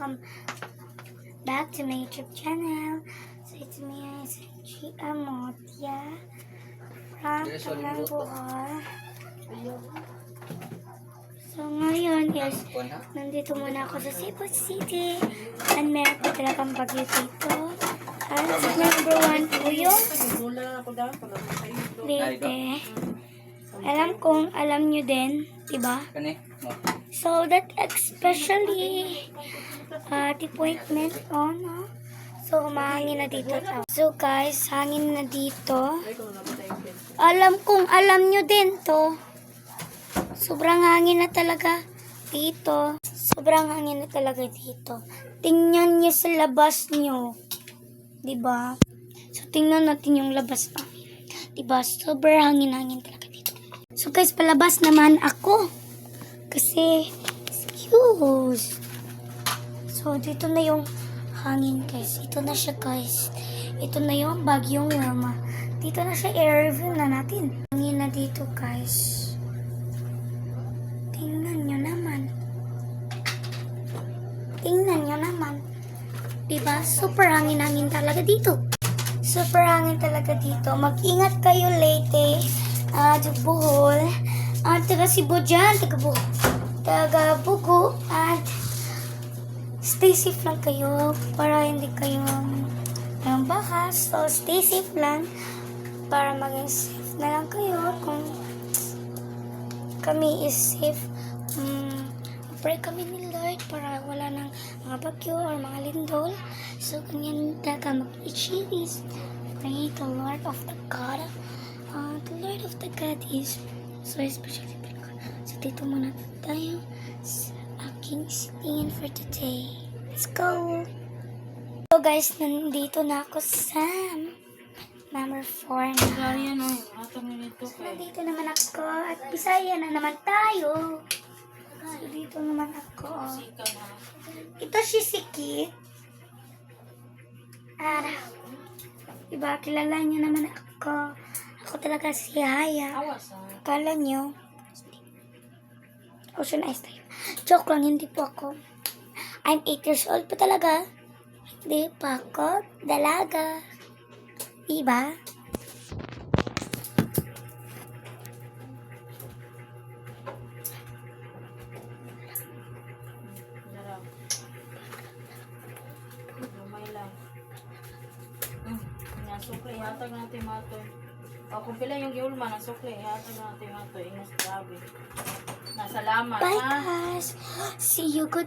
welcome back to my YouTube channel. So it's me, G. Amotia from Tanang Buhay. So ngayon is, nandito muna ako sa Cebu City and meron pa talagang bagyo dito. At number 1 po yung Leyte. Alam nyo din, diba? So that especially appointment on. So mahangin na dito. So guys, hangin na dito. Alam nyo din to. Sobrang hangin na talaga dito. Sobrang hangin na talaga dito. Tingnan nyo sa labas nyo. Diba? So tingnan natin yung labas namin. Diba? Sobrang hangin talaga dito. So guys, palabas naman ako. Kasi, excuse. So, dito na yung hangin, guys. Ito na siya, guys. Ito na yung bagyong Wilma. Dito na siya, i-review na natin. Hangin na dito, guys. Tingnan nyo naman. Tingnan nyo naman. Diba? Super hangin talaga dito. Super hangin talaga dito. Mag-ingat kayo, Leyte. Bohol. Taga Cebu dyan, taga Bugo, at stay safe lang kayo para hindi kayo bakas. So, stay safe lang para maging safe na lang kayo kung kami is safe. Pray kami ni Lord para wala ng mga bagyo or mga lindol. So, ganyan taga mag-achieve is pray the Lord of the God. The Lord of the God is so especially. So, dito muna tayo sa aking stingin for today. Let's go! So, guys, nandito na ako sa number 4 na. So, nandito naman ako at Bisaya na naman tayo. So, dito naman ako. Ito si Kit. Diba, kilala niyo naman ako. Ako talaga si Haya. Akala niyo, Ocean Ice tayo. Joke lang, hindi po ako. I'm 8 years old pa talaga. Hindi pa ako dalaga. Diba? Sukli, hatag natin mato. O, kung pila yung giulma ng sukli, hatag natin mato. Ingas grabe. Nasalamat, Bye, ha? guys. See you. Good